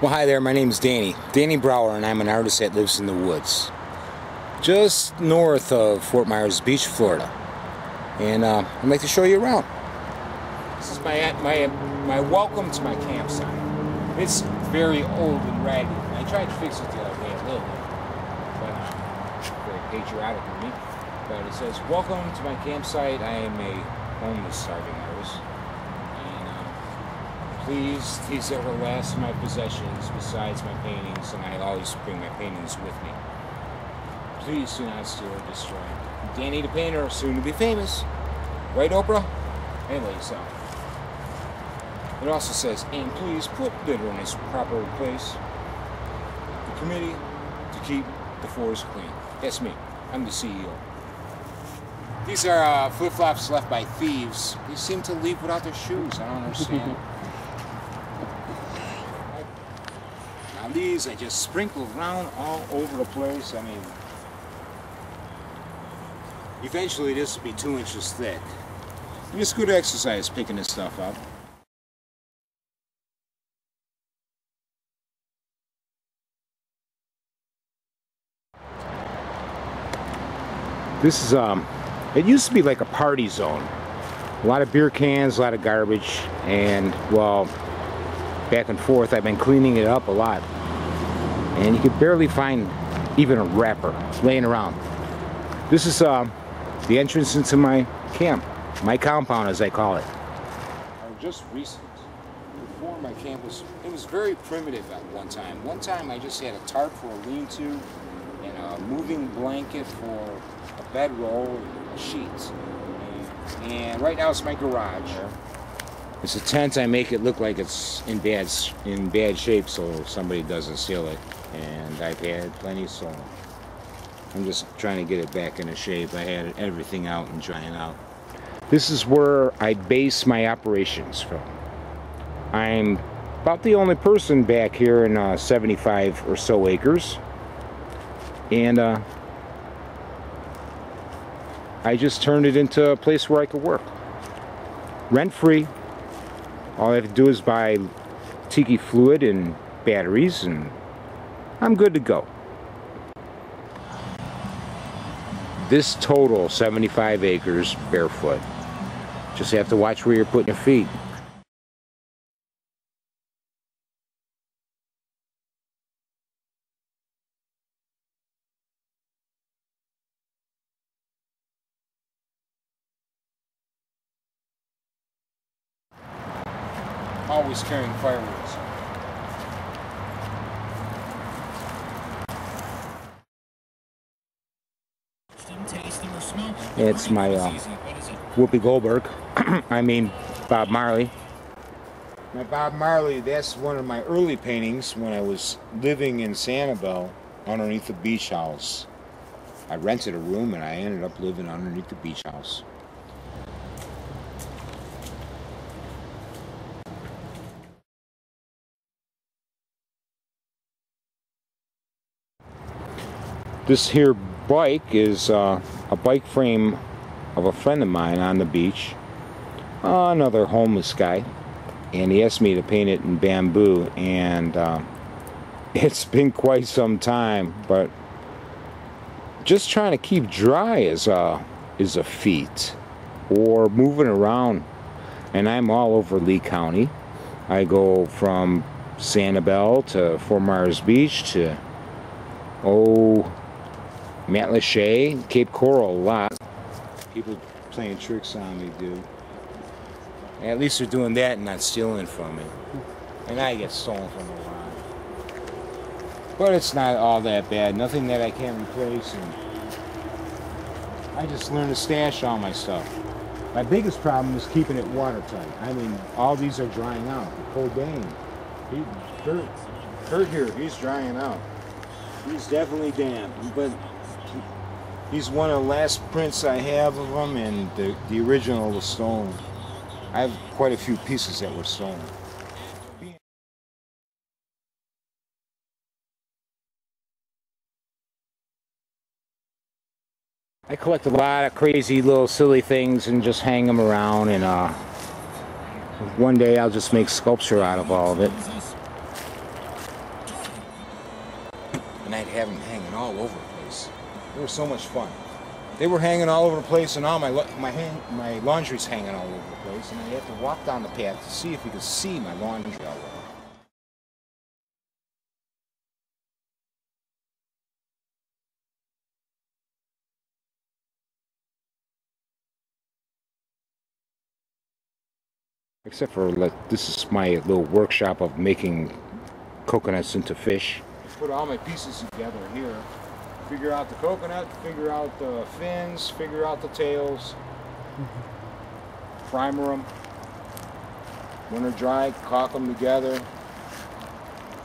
Well, hi there, my name's Danny Brauer, and I'm an artist that lives in the woods just north of Fort Myers Beach, Florida. And I'd like to show you around. This is my welcome to my campsite. It's very old and ragged. I tried to fix it the other day a little bit, but very patriotic of me. But it says, "Welcome to my campsite. I am a homeless starving artist. Please, these are the last of my possessions besides my paintings, and I always bring my paintings with me. Please do not steal or destroy. Danny the Painter, soon to be famous. Right, Oprah? Anyway, so. It also says, and please put litter in its proper place. The committee to keep the forest clean." That's me. I'm the CEO. These are flip-flops left by thieves. They seem to leave without their shoes. I don't understand. Now these I just sprinkle around all over the place. I mean, eventually this will be 2 inches thick. And it's good exercise picking this stuff up. This is it used to be like a party zone. A lot of beer cans, a lot of garbage, and well, back and forth, I've been cleaning it up a lot. And you could barely find even a wrapper laying around. This is the entrance into my camp, my compound as I call it. Just recent. Before my camp it was very primitive at one time. One time I just had a tarp for a lean-to and a moving blanket for a bedroll and sheets. And right now it's my garage. It's a tent. I make it look like it's in bad shape so somebody doesn't steal it. And I've had plenty stolen. I'm just trying to get it back into shape. I had everything out and drying out. This is where I base my operations from. I'm about the only person back here in 75 or so acres. And I just turned it into a place where I could work. Rent-free. All I have to do is buy tiki fluid and batteries, and I'm good to go. This total 75 acres barefoot. Just have to watch where you're putting your feet. Always carrying fireworks. It's my Whoopi Goldberg. I mean Bob Marley. My Bob Marley, that's one of my early paintings when I was living in Sanibel underneath the beach house. I rented a room and I ended up living underneath the beach house. This here bike is a bike frame of a friend of mine on the beach, another homeless guy, and he asked me to paint it in bamboo, and it's been quite some time, but just trying to keep dry is a feat, or moving around, and I'm all over Lee County. I go from Sanibel to Fort Myers Beach to Monroe+Johnny, Cape Coral a lot. People playing tricks on me, dude. At least they're doing that and not stealing from me. And I get stolen from a lot. But it's not all that bad. Nothing that I can't replace. And I just learned to stash all my stuff. My biggest problem is keeping it watertight. I mean, all these are drying out. The Cobain. Kurt here, he's drying out. He's definitely damp, but he's one of the last prints I have of him, and the original was stolen. I have quite a few pieces that were stolen. I collect a lot of crazy little silly things and just hang them around, and one day I'll just make sculpture out of all of it. and I'd have them hanging all over the place. They were so much fun. They were hanging all over the place, and all my laundry's hanging all over the place, and I had to walk down the path to see if you could see my laundry all over. Except for, this is my little workshop of making coconuts into fish. Put all my pieces together here. Figure out the coconut, figure out the fins, figure out the tails. Primer them. When they're dry, caulk them together.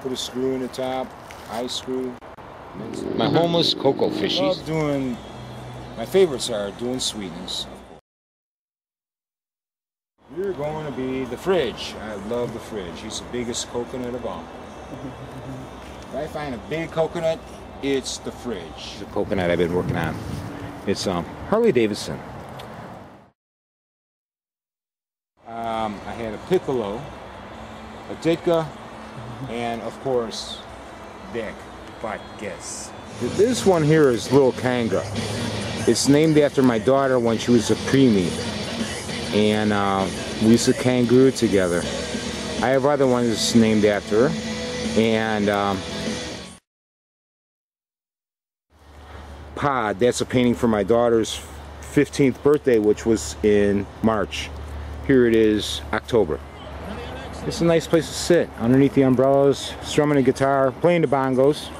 Put a screw in the top, eye screw. My homeless cocoa fishies. My favorites are doing sweetness. You're going to be the fridge. I love the fridge. He's the biggest coconut of all. If I find a big coconut, it's the fridge. The coconut I've been working on. It's Harley Davidson. I had a piccolo, a ditka, and of course, Dick. But guess. This one here is Little Kanga. It's named after my daughter when she was a preemie. And we used to kangaroo together. I have other ones named after her. And Pod, that's a painting for my daughter's 15th birthday, which was in March. Here it is, October. It's a nice place to sit, underneath the umbrellas, strumming a guitar, playing the bongos.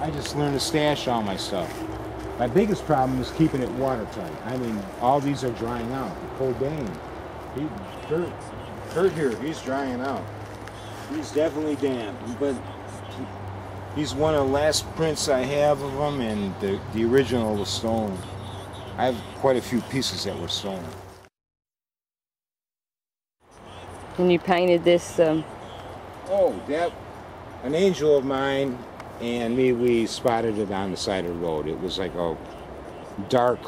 I just learned to stash all my stuff. My biggest problem is keeping it watertight. I mean, all these are drying out. Cobain, Kurt here, he's drying out. He's definitely damp, but he's one of the last prints I have of him, and the original was stolen. I have quite a few pieces that were stolen. And you painted this? Oh, an angel of mine and me, we spotted it on the side of the road. It was like a dark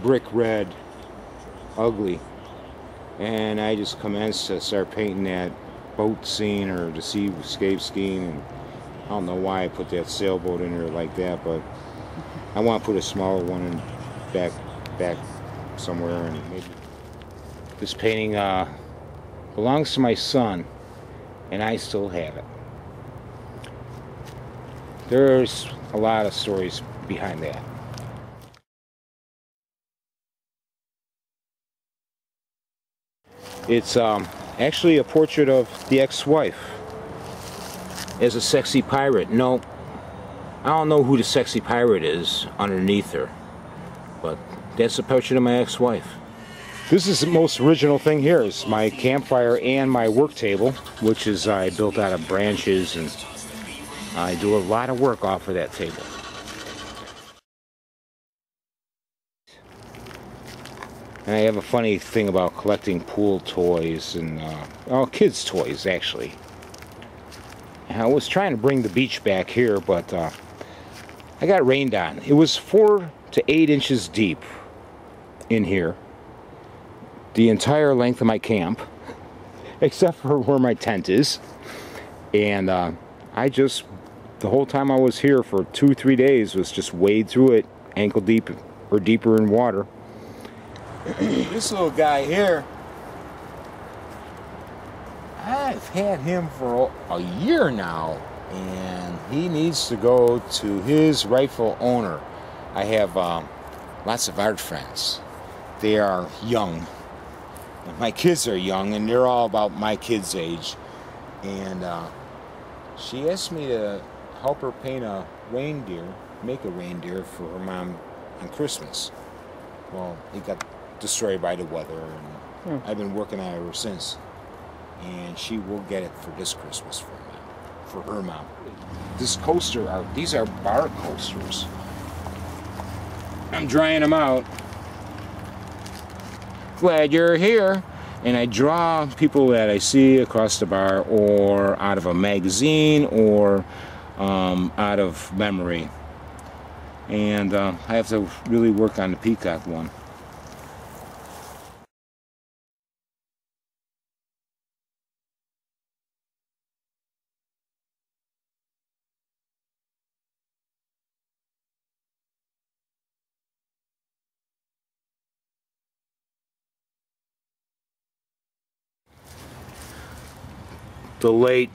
brick red, ugly. And I just commenced to start painting that boat scene or the seascape scene. And I don't know why I put that sailboat in there like that, but I want to put a smaller one in back somewhere. And maybe this painting belongs to my son, and I still have it. There's a lot of stories behind that. It's actually a portrait of the ex-wife as a sexy pirate. No, I don't know who the sexy pirate is underneath her, but that's a portrait of my ex-wife. This is the most original thing here. It's my campfire and my work table, which is I built out of branches, and I do a lot of work off of that table. And I have a funny thing about collecting pool toys and kids' toys, actually. And I was trying to bring the beach back here, but I got rained on. It was 4 to 8 inches deep in here, the entire length of my camp, except for where my tent is. And the whole time I was here for 2-3 days was just wade through it, ankle deep or deeper in water. This little guy here, I've had him for a year now, and he needs to go to his rightful owner. I have lots of art friends. They are young. And my kids are young, and they're all about my kids' age. And she asked me to help her paint a reindeer, make a reindeer for her mom on Christmas. Well, it got destroyed by the weather, and I've been working on it ever since. And she will get it for this Christmas for her mom. This coaster, these are bar coasters. I'm drying them out. Glad you're here. And I draw people that I see across the bar, or out of a magazine, or out of memory. And I have to really work on the peacock one. the late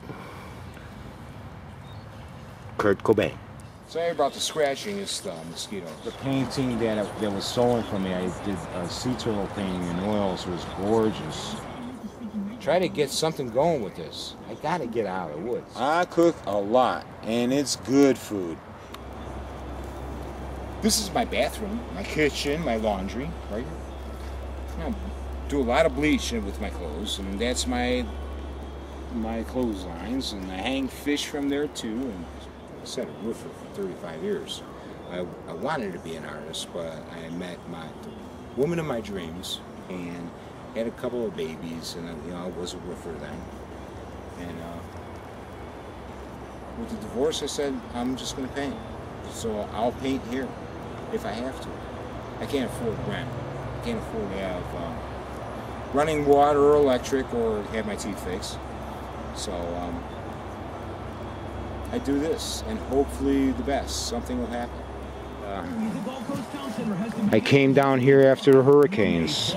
Kurt Cobain. Sorry about the scratching. It's the mosquitoes. The painting that was stolen from me, I did a sea turtle painting in oils. It was gorgeous. Try to get something going with this. I gotta get out of the woods. I cook a lot, and it's good food. This is my bathroom, my kitchen, my laundry, right here. I do a lot of bleaching with my clothes, and that's my clotheslines, and I hang fish from there too. And I said a roofer for 35 years. I wanted to be an artist, but I met the woman of my dreams and had a couple of babies, and I was a roofer then. And with the divorce, I said I'm just going to paint. So I'll paint here if I have to. I can't afford rent. I can't afford to have running water or electric or have my teeth fixed. So I do this, and hopefully the best. Something will happen. I came down here after the hurricanes.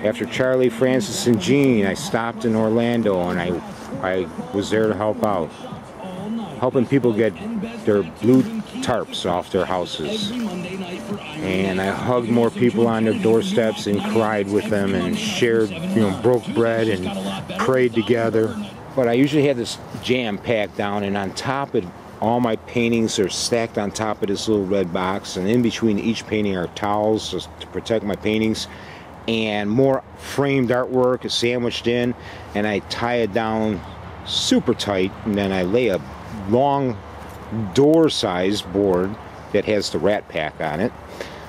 After Charlie, Francis, and Jean, I stopped in Orlando, and I was there to help out. Helping people get their blue tarps off their houses. And I hugged more people on their doorsteps and cried with them and shared, broke bread and prayed together. But I usually have this jam packed down, and on top of all my paintings are stacked on top of this little red box, and in between each painting are towels just to protect my paintings, and more framed artwork is sandwiched in, and I tie it down super tight, and then I lay a long door-sized board that has the rat pack on it,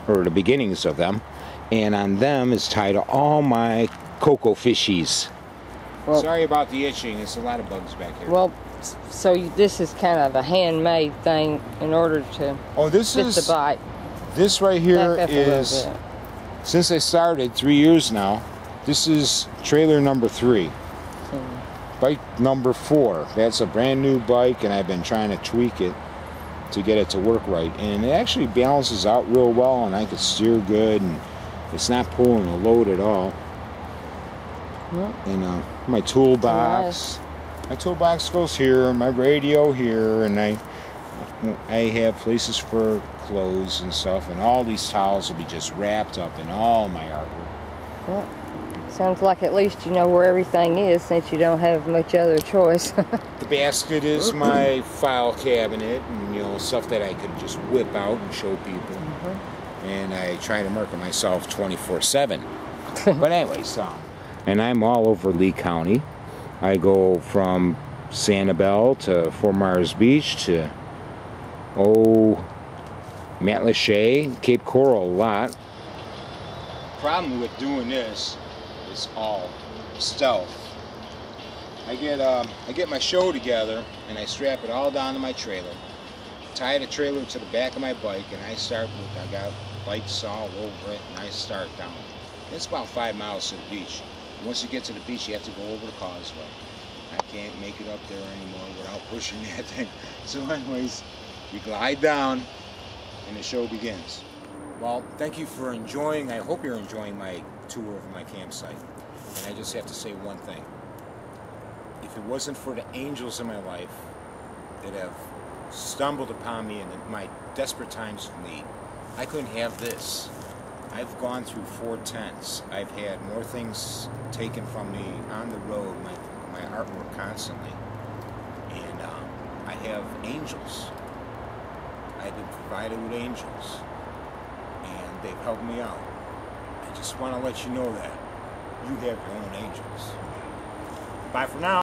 or the beginnings of them, and on them is tied all my cocoa fishies. Well, sorry about the itching. There's a lot of bugs back here. Well, so this is kind of a handmade thing in order to fit the bike. This right here is, since I started 3 years now, this is trailer number 3. Bike number 4. That's a brand new bike, and I've been trying to tweak it to get it to work right. And it actually balances out real well, and I can steer good, and it's not pulling a load at all. And my toolbox. My toolbox goes here, my radio here, and I have places for clothes and stuff, and all these towels will be just wrapped up in all my artwork. Well, sounds like at least you know where everything is, since you don't have much other choice. The basket is my file cabinet, and stuff that I could just whip out and show people. And I try to market myself 24/7. But anyways, and I'm all over Lee County. I go from Sanibel to Fort Myers Beach to Marley+Jackie, Cape Coral a lot. Problem with doing this is all stealth. I get my show together, and I strap it all down to my trailer, tie the trailer to the back of my bike, and I got lights all over it, and I start down. It's about 5 miles to the beach. Once you get to the beach, you have to go over the causeway. I can't make it up there anymore without pushing that thing. So anyways, you glide down, and the show begins. Well, thank you for enjoying. I hope you're enjoying my tour of my campsite. And I just have to say one thing. If it wasn't for the angels in my life that have stumbled upon me in my desperate times of need, I couldn't have this. I've gone through 4 tents. I've had more things taken from me on the road, my artwork constantly. And I have angels. I've been provided with angels. And they've helped me out. I just want to let you know that you have your own angels. Bye for now.